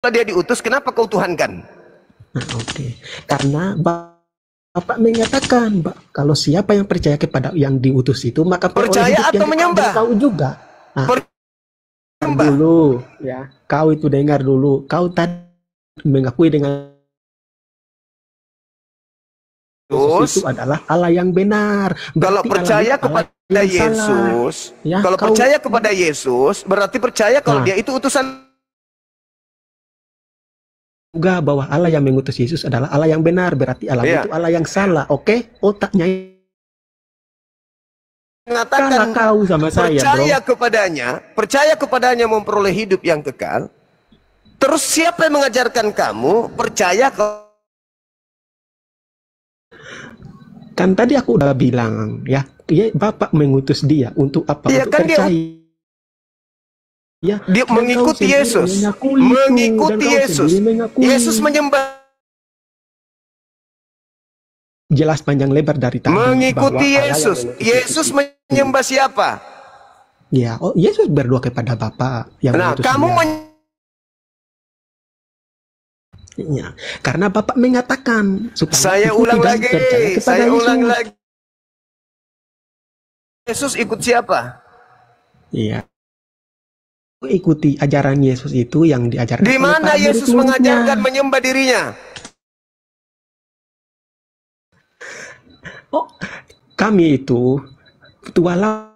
Kalau dia diutus, kenapa kau tuhankan? Nah, oke. Karena Bapak mengatakan, kalau siapa yang percaya kepada yang diutus itu, maka percaya atau menyembah? Kau juga. Nah, dulu, ya. Kau itu dengar dulu. Kau tadi mengakui dengan Yesus itu adalah Allah yang benar. Kalau percaya kepada Yesus, ya, kalau percaya kepada Yesus, berarti percaya kalau dia itu utusan. Juga bahwa Allah yang mengutus Yesus adalah Allah yang benar, berarti Allah itu Allah yang salah. Oke, otaknya mengatakan kau sama percaya kepadanya, percaya kepadanya memperoleh hidup yang kekal. Terus siapa yang mengajarkan kamu percaya ke? Kan tadi aku udah bilang ya, Bapak mengutus dia untuk apa? Ya, untuk kan percaya. Ya, dia mengikuti Yesus, mengikuti Yesus. Yesus menyembah. Jelas panjang lebar dari tadi. Mengikuti Yesus. Yesus menyembah siapa? Ya, Yesus berdoa kepada Bapa yang mengutus kamu ya, karena Bapak mengatakan supaya saya ulang lagi, saya ulang lagi. Yesus ikut siapa? Iya. Ikuti ajaran Yesus itu yang diajarkan. Di mana Yesus mengajarkan menyembah dirinya? Oh, kami itu tualang.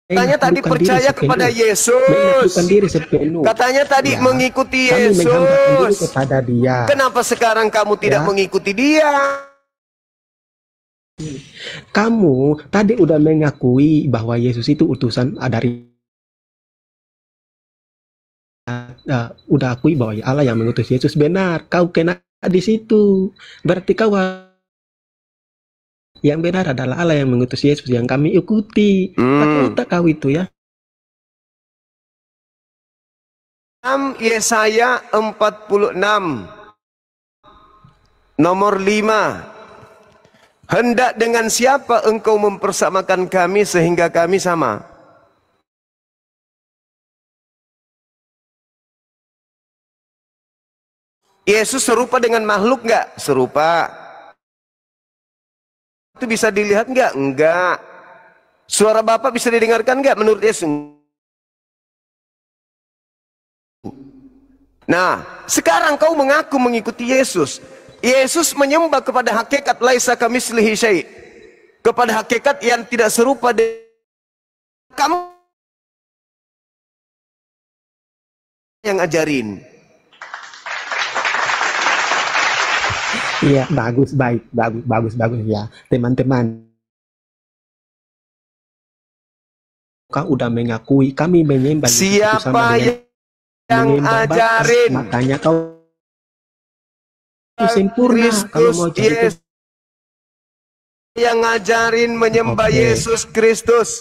Katanya tadi percaya kepada Yesus. Katanya tadi mengikuti Yesus. Kepada dia. Kenapa sekarang kamu tidak mengikuti dia? Kamu tadi udah mengakui bahwa Yesus itu utusan dari udah akui bahwa Allah yang mengutus Yesus benar. Kau kena di situ. Berarti kau yang benar adalah Allah yang mengutus Yesus yang kami ikuti. Pakai otak kau itu ya. Yesaya 46 nomor 5. Hendak dengan siapa engkau mempersamakan kami sehingga kami sama? Yesus serupa dengan makhluk nggak? Serupa. Itu bisa dilihat nggak? Enggak. Suara Bapak bisa didengarkan nggak menurut Yesus? Nah, sekarang kau mengaku mengikuti Yesus. Yesus menyembah kepada hakikat laisa kamitslihi syai', kepada hakikat yang tidak serupa dengan kamu yang ajarin. Iya, bagus, bagus ya, teman-teman. Kau udah mengakui kami menyembah siapa yang ajarin, makanya kau sempurna kalau mau jadi yang ngajarin menyembah Yesus Kristus.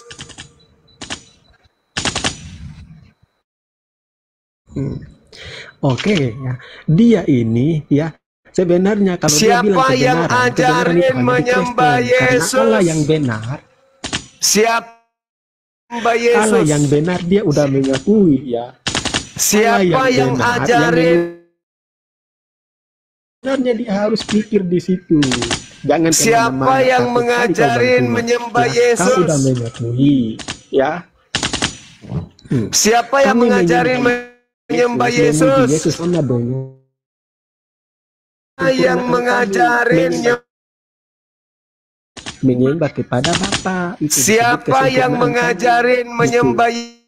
Oke, ya. Dia ini ya sebenarnya kalau siapa dia bilang yang ajarin menyembah Yesus? Allah yang benar. Siapa Yesus? Allah yang benar dia udah mengakui ya. Siapa yang ajarin? Sebenarnya dia harus pikir di situ. Jangan siapa yang mengajarin menyembah Yesus? Kau udah mengakui, ya. Siapa yang mengajarin menyembah Yesus? Yesus sama dong. Yang mengajarin menyembah kepada Bapa. Siapa yang mengajarin menyembah Yesus?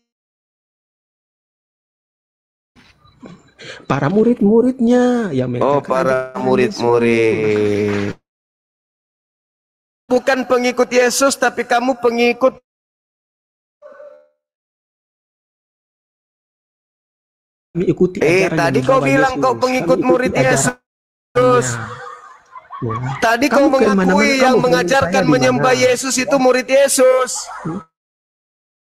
Para murid-muridnya yang para murid-murid. Bukan pengikut Yesus, tapi kamu pengikut. Ikuti tadi kau bilang Yesus. Kau pengikut murid Yesus. Tadi kau mengakui yang mengajarkan menyembah Yesus itu murid Yesus.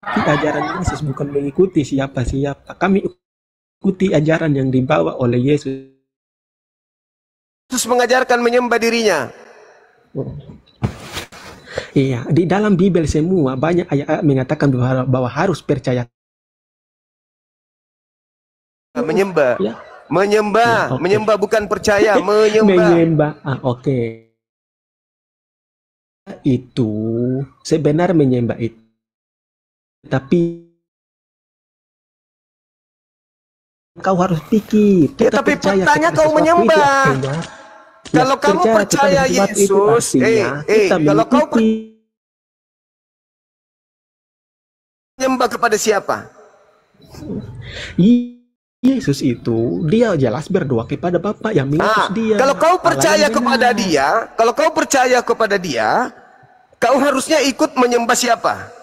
Ajaran Yesus bukan mengikuti siapa-siapa. Kami ikuti ajaran yang dibawa oleh Yesus. Yesus mengajarkan menyembah dirinya. Iya, di dalam Bible semua banyak ayat-ayat mengatakan bahwa harus percaya Menyembah. Ya. Menyembah. Ya, oke. Menyembah bukan percaya. Menyembah. Menyembah. Oke. Itu sebenarnya menyembah itu. Tapi kau harus pikir. Ya, Kita tapi percaya faktanya kepada kau sesuatu itu menyembah. artinya. Kalau kamu percaya percaya kepada sesuatu itu Yesus, artinya kita kalau kau mengikuti. menyembah kepada siapa? Yesus itu dia jelas berdoa kepada Bapa yang mengutus dia. Kalau kau Allah percaya yang kepada benar. dia, kalau kau percaya kepada dia, kau harusnya ikut menyembah siapa?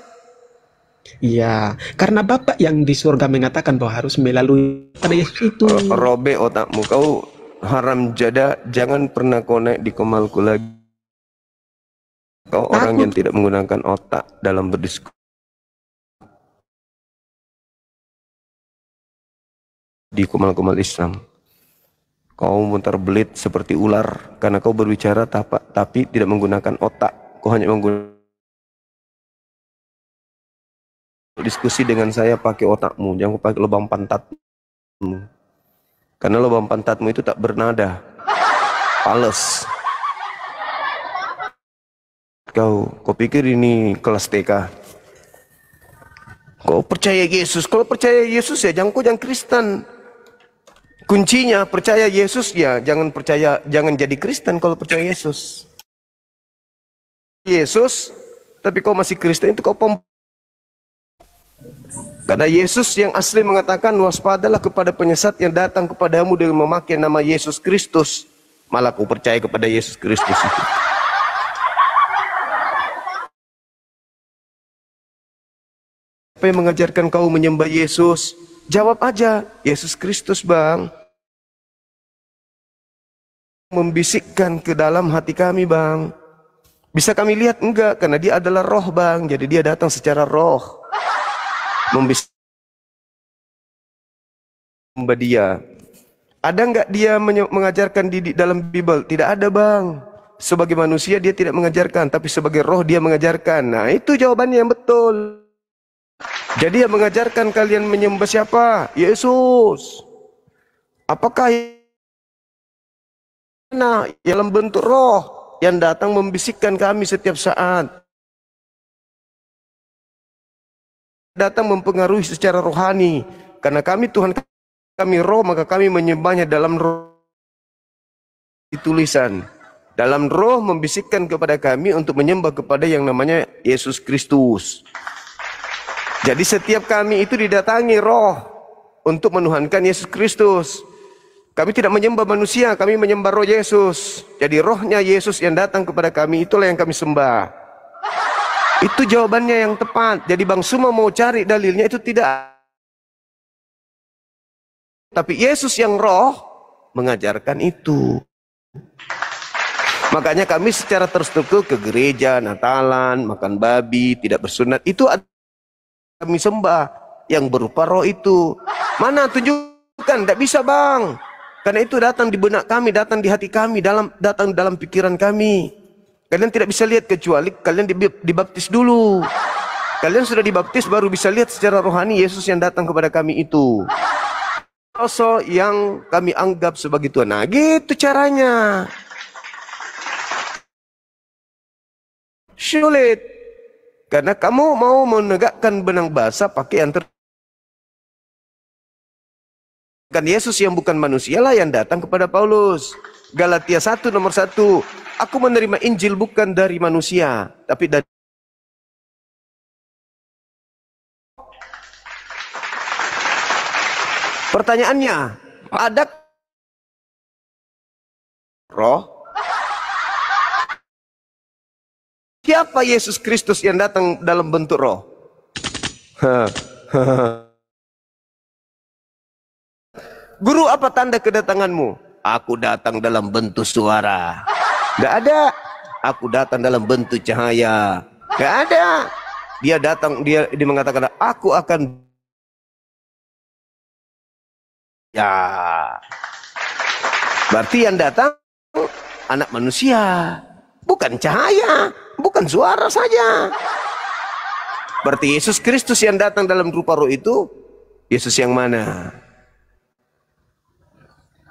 Iya, karena Bapa yang di surga mengatakan bahwa harus melalui pada Yesus itu. Robe otakmu, kau haram jada, jangan pernah kau naik di kemalku lagi. Kau orang yang tidak menggunakan otak dalam berdiskusi. Di kumal-kumal Islam, kau mutar belit seperti ular karena kau berbicara tapi tidak menggunakan otak. Kau hanya menggunakan diskusi dengan saya pakai otakmu, jangan pakai lubang pantatmu, karena lubang pantatmu itu tak bernada, fales. Kau pikir ini kelas TK? Kau percaya Yesus? Kalau percaya Yesus ya jangan Kristen. Kuncinya percaya Yesus ya, jangan jadi Kristen kalau percaya Yesus. Yesus, tapi kau masih Kristen itu kau Karena Yesus yang asli mengatakan waspadalah kepada penyesat yang datang kepadamu dengan memakai nama Yesus Kristus. Malah kau percaya kepada Yesus Kristus itu. Apa yang mengajarkan kau menyembah Yesus? Jawab aja, Yesus Kristus bang. Membisikkan ke dalam hati kami bang. Bisa kami lihat? Enggak, karena dia adalah roh bang. Jadi dia datang secara roh. Membisikkan dia. Ada enggak dia mengajarkan di dalam Bible? Tidak ada bang. Sebagai manusia dia tidak mengajarkan, tapi sebagai roh dia mengajarkan. Nah itu jawabannya yang betul. Jadi yang mengajarkan kalian menyembah siapa? Yesus. Apakah dalam bentuk roh yang datang membisikkan kami setiap saat? Datang mempengaruhi secara rohani. Karena kami Tuhan kami roh, maka kami menyembahnya dalam roh. Tulisan. Dalam roh membisikkan kepada kami untuk menyembah kepada yang namanya Yesus Kristus. Jadi setiap kami itu didatangi roh untuk menuhankan Yesus Kristus. Kami tidak menyembah manusia, kami menyembah roh Yesus. Jadi rohnya Yesus yang datang kepada kami, itulah yang kami sembah. Itu jawabannya yang tepat. Jadi Bang Suma mau cari dalilnya itu tidak. Tapi Yesus yang roh mengajarkan itu. Makanya kami secara terstruktur ke gereja, Natalan, makan babi, tidak bersunat. Itu kami sembah yang berupa roh itu. Mana tunjukkan? Tidak bisa bang. Karena itu datang di benak kami, datang di hati kami, datang dalam pikiran kami. Kalian tidak bisa lihat kecuali kalian dibaptis dulu. Kalian sudah dibaptis baru bisa lihat secara rohani Yesus yang datang kepada kami itu. Sosok yang kami anggap sebagai Tuhan. Nah gitu caranya. Sulit. Karena kamu mau menegakkan benang basah pakai yang kan Yesus yang bukan manusia lah yang datang kepada Paulus. Galatia 1 nomor 1. Aku menerima Injil bukan dari manusia, tapi dari pertanyaannya, ada roh? Siapa Yesus Kristus yang datang dalam bentuk roh? Guru, apa tanda kedatanganmu? Aku datang dalam bentuk suara. Gak ada. Aku datang dalam bentuk cahaya. Gak ada. Dia datang, dia mengatakan, aku akan ya. Berarti yang datang anak manusia. Bukan cahaya, bukan suara saja. Berarti Yesus Kristus yang datang dalam rupa roh itu, Yesus yang mana?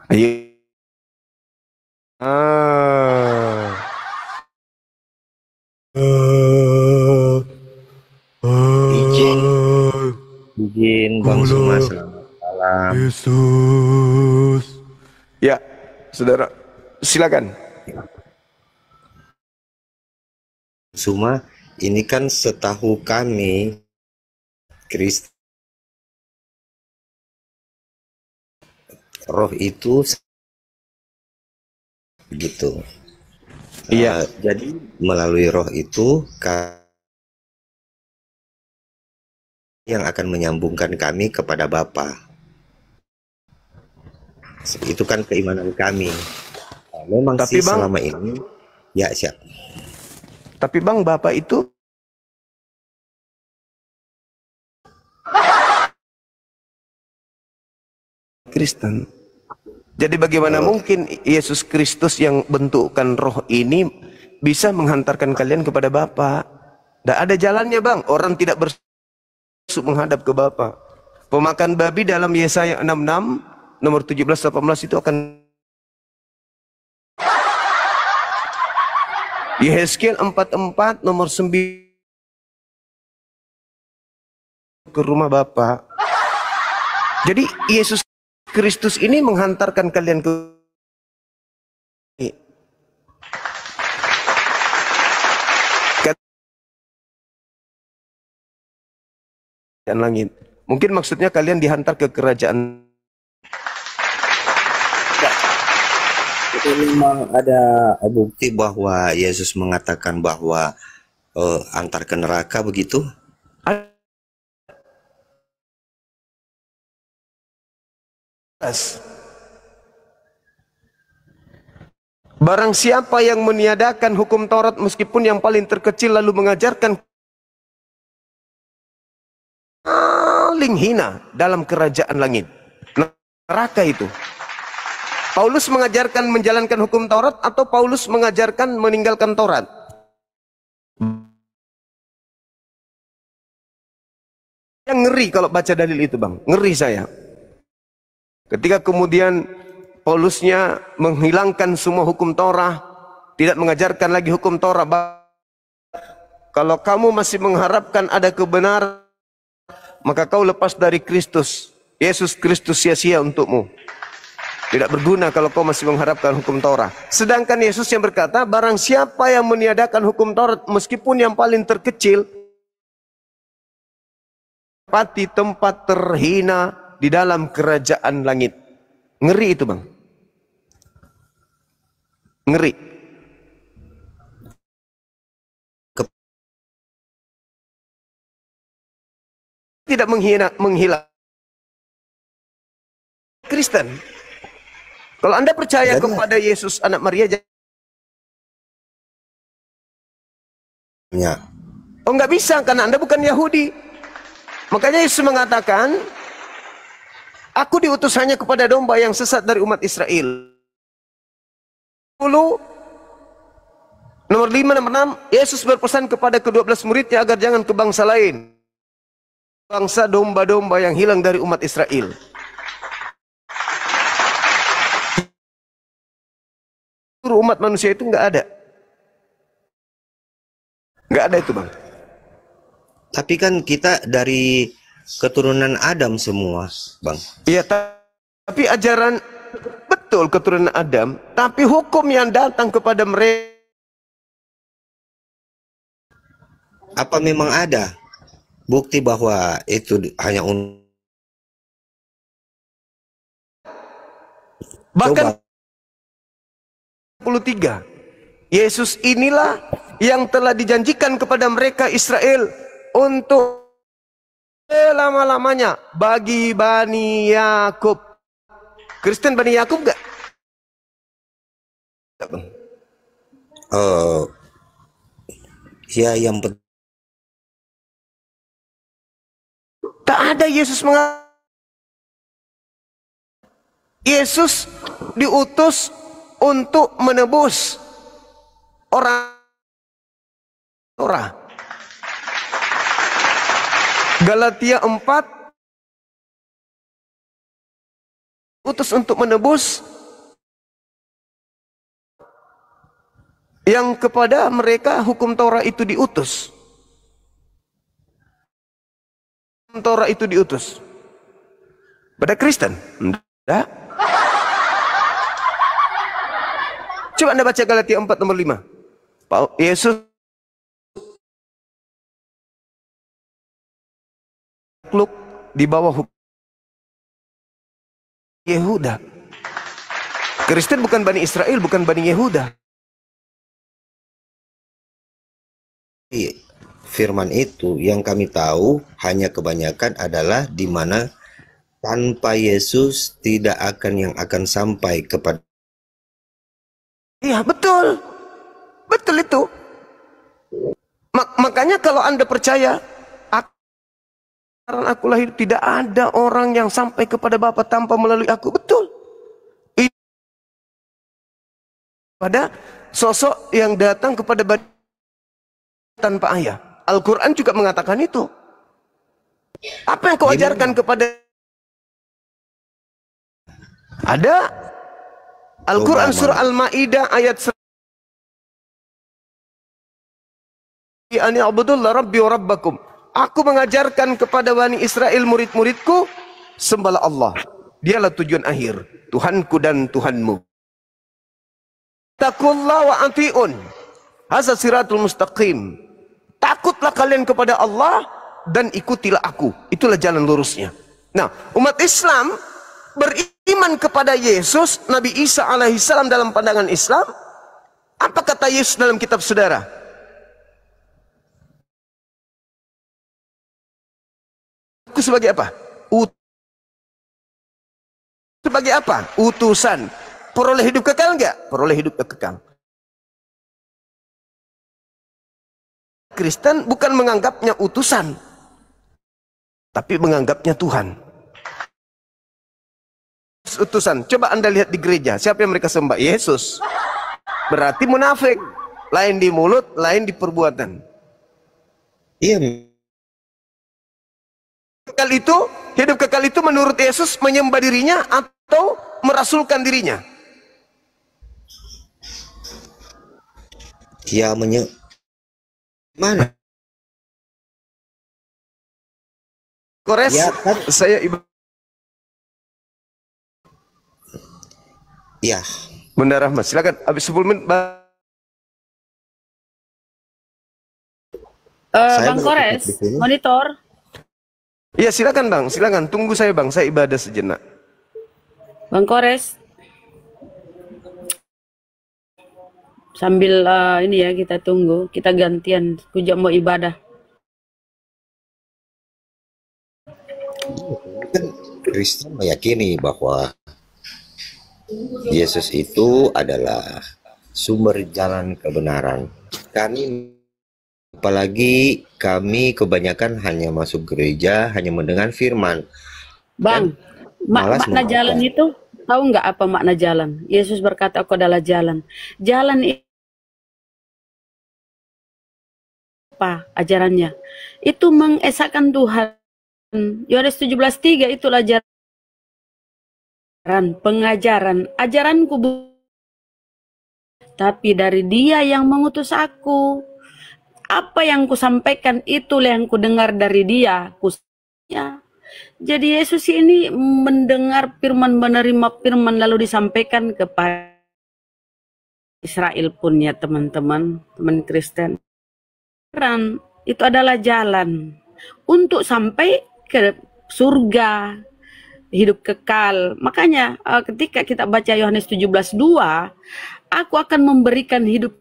Ayo. Ah. Izin, izin Bang Suma, selamat malam. Yesus. Ya, saudara, silakan. Suma, ini kan setahu kami, Kristus, roh itu begitu. Iya. Jadi melalui roh itu yang akan menyambungkan kami kepada Bapa. Itu kan keimanan kami. Memang Tapi sih Bang, selama ini, ya siap. tapi Bang, Bapak itu Kristen. Jadi bagaimana mungkin Yesus Kristus yang bentukkan roh ini bisa menghantarkan kalian kepada Bapa? Tidak ada jalannya Bang. Orang tidak bersup menghadap ke Bapa. Pemakan babi dalam Yesaya 66 nomor 17-18 itu akan Yehezkiel 44 nomor 9 ke rumah Bapa. Jadi Yesus Kristus ini menghantarkan kalian ke kerajaan langit. Mungkin maksudnya kalian dihantar ke kerajaan. Itu memang ada bukti bahwa Yesus mengatakan bahwa antar ke neraka begitu? Barang siapa yang meniadakan hukum Taurat meskipun yang paling terkecil lalu mengajarkan paling hina dalam kerajaan langit. Neraka itu. Paulus mengajarkan menjalankan hukum Taurat atau Paulus mengajarkan meninggalkan Taurat? Yang ngeri kalau baca dalil itu Bang. Ngeri saya. Ketika kemudian Paulusnya menghilangkan semua hukum Torah, tidak mengajarkan lagi hukum Torah. Kalau kamu masih mengharapkan ada kebenaran, maka kau lepas dari Kristus. Yesus Kristus sia-sia untukmu. Tidak berguna kalau kau masih mengharapkan hukum Torah. Sedangkan Yesus yang berkata, barang siapa yang meniadakan hukum Taurat, meskipun yang paling terkecil, pati tempat terhina di dalam kerajaan langit. Ngeri itu Bang. Ngeri. Tidak menghina Kristen. Kalau Anda percaya kepada Yesus anak Maria, Ya. oh nggak bisa karena Anda bukan Yahudi. Makanya Yesus mengatakan, aku diutus hanya kepada domba yang sesat dari umat Israel. Nomor 5, nomor 6, Yesus berpesan kepada ke-12 muridnya agar jangan ke bangsa lain. Bangsa domba-domba yang hilang dari umat Israel. Umat manusia itu nggak ada. Nggak ada itu Bang. Tapi kan kita dari keturunan Adam semua, Bang. Iya, tapi ajaran betul keturunan Adam, tapi hukum yang datang kepada mereka. Apa memang ada bukti bahwa itu hanya Bahkan 23. Yesus inilah yang telah dijanjikan kepada mereka Israel untuk selama-lamanya bagi Bani Yakub. Kristen Bani Yakub enggak? Ya yang Tak ada Yesus diutus untuk menebus orang. Galatia 4 utus untuk menebus yang kepada mereka hukum Taurat itu diutus. Hukum Taurat itu diutus. Pada Kristen? Enggak. Coba Anda baca Galatia 4 nomor 5. Yesus takluk di bawah hukum Yehuda. Kristen bukan Bani Israel, bukan Bani Yehuda. Firman itu yang kami tahu hanya kebanyakan adalah di mana tanpa Yesus tidak akan yang akan sampai kepada. Iya, betul. Betul itu. Makanya kalau Anda percaya, aku lahir, tidak ada orang yang sampai kepada Bapa tanpa melalui aku. Betul. Pada sosok yang datang kepada tanpa ayah. Al-Quran juga mengatakan itu. Apa yang kau ajarkan kepada? Ada Al-Quran surah Al-Ma'idah ayat 1. Ani abdullah rabbi wa rabbakum. Aku mengajarkan kepada Bani Israel murid-muridku, sembahlah Allah. Dialah tujuan akhir, Tuhanku dan Tuhanmu. Taqullah wa ati'un. Hadza siratul mustaqim. Takutlah kalian kepada Allah dan ikutilah aku. Itulah jalan lurusnya. Nah, umat Islam beriman kepada Yesus, Nabi Isa alaihissalam dalam pandangan Islam. Apa kata Yesus dalam kitab saudara? Aku sebagai apa? Sebagai apa? Utusan. Peroleh hidup kekal enggak? Peroleh hidup kekal. Kristen bukan menganggapnya utusan, tapi menganggapnya Tuhan. Utusan. Coba Anda lihat di gereja, siapa yang mereka sembah? Yesus. Berarti munafik. Lain di mulut, lain di perbuatan. Iya. Hidup kekal itu menurut Yesus menyembah dirinya atau merasulkan dirinya? Ya mana? Kores, Ya, kan? saya Ya. Bunda Rahmat, silakan. Habis 10 menit. Bang Kores, monitor. Iya, silakan Bang, silakan. Tunggu saya Bang, saya ibadah sejenak. Bang Kores. Sambil ini ya kita tunggu, kita gantian. Kujak mau ibadah. Kristen meyakini bahwa Yesus itu adalah sumber jalan kebenaran. Apalagi kami kebanyakan hanya masuk gereja, hanya mendengar firman. Bang, makna jalan itu, tahu nggak apa makna jalan? Yesus berkata, aku adalah jalan. Jalan apa ajarannya? Itu mengesahkan Tuhan. Yohanes 17:3 itulah ajaran, pengajaran. Ajaranku tapi dari Dia yang mengutus aku. Apa yang kusampaikan itulah yang kudengar dari Dia. Ya. Jadi Yesus ini mendengar firman, menerima firman lalu disampaikan kepada Israel pun ya teman-teman, teman Kristen. Itu adalah jalan untuk sampai ke surga, hidup kekal. Makanya ketika kita baca Yohanes 17:2, aku akan memberikan hidup,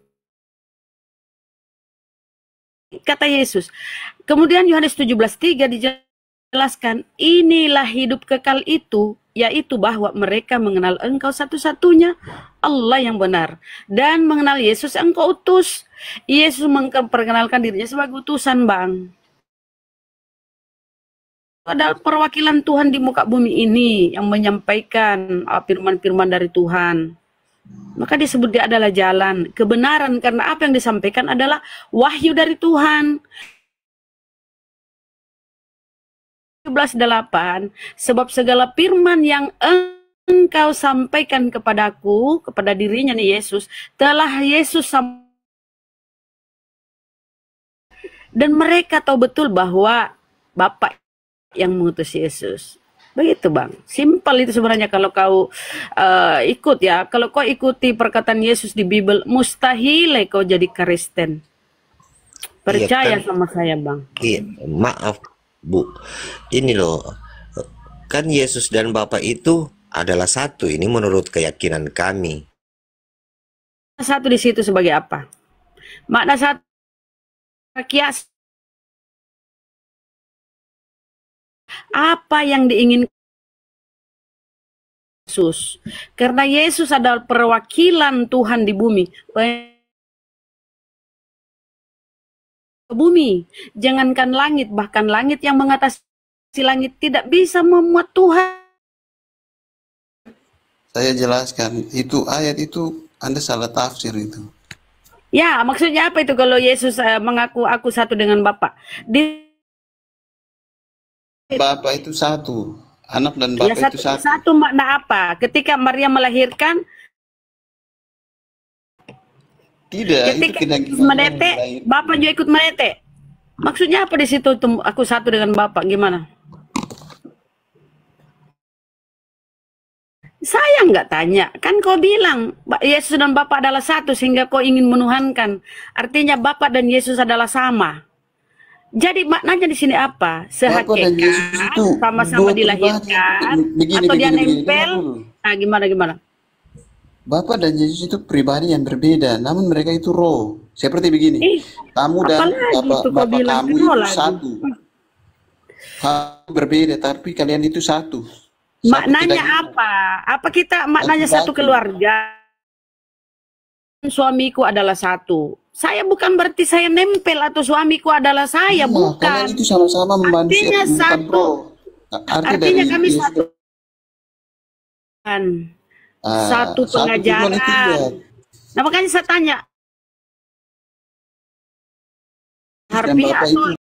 kata Yesus. Kemudian Yohanes 17:3 dijelaskan, inilah hidup kekal itu, yaitu bahwa mereka mengenal Engkau satu-satunya Allah yang benar, dan mengenal Yesus yang Engkau utus. Yesus memperkenalkan dirinya sebagai utusan, Bang. Itu adalah perwakilan Tuhan di muka bumi ini yang menyampaikan firman-firman dari Tuhan. Maka disebut dia adalah jalan kebenaran, karena apa yang disampaikan adalah wahyu dari Tuhan. 17:8, sebab segala firman yang Engkau sampaikan kepadaku, kepada dirinya nih Yesus, telah Yesus sampaikan Dan mereka tahu betul bahwa Bapa yang mengutus Yesus. Begitu Bang, simpel itu sebenarnya kalau kau ikut ya. Kalau kau ikuti perkataan Yesus di Bible, mustahil kau jadi Kristen. Percaya Iya, sama saya Bang. iya, maaf Bu, ini loh, kan Yesus dan Bapa itu adalah satu. Ini menurut keyakinan kami. Satu di situ sebagai apa? Makna satu kias apa yang diinginkan Yesus. Karena Yesus adalah perwakilan Tuhan di bumi. Bumi, jangankan langit, bahkan langit yang mengatasi langit tidak bisa memuat Tuhan. Saya jelaskan, itu ayat itu Anda salah tafsir itu. Ya, maksudnya apa itu kalau Yesus mengaku aku satu dengan Bapa? Bapa itu satu, anak dan Ya, Bapa itu satu. satu makna apa? Ketika Maria melahirkan, Tidak, ketika itu tidak Yesus menete, Bapa juga ikut menete. Maksudnya apa di situ? Aku satu dengan Bapa, gimana? Saya nggak tanya, kan kau bilang Yesus dan Bapa adalah satu sehingga kau ingin menuhankan. Artinya Bapa dan Yesus adalah sama. Jadi maknanya di sini apa? Bapa dan Yesus Sehakikat, itu sama-sama dua pribadi. dilahirkan, Begini, atau dia begini, nempel? begini. Nah, gimana? Bapa dan Yesus itu pribadi yang berbeda, namun mereka itu roh. Seperti begini, kamu dan apalagi itu kau Bapak bilang kamu roh itu lagi. satu. Kamu berbeda, tapi kalian itu satu. Maknanya apa? Apa kita maknanya satu keluarga? Suamiku adalah satu. Saya bukan berarti saya nempel atau suamiku adalah saya, bukan. Kalian itu sama-sama manusia, Artinya bukan satu. roh. Artinya kami satu. Satu pengajaran. Nah makanya saya tanya. Harfiah atau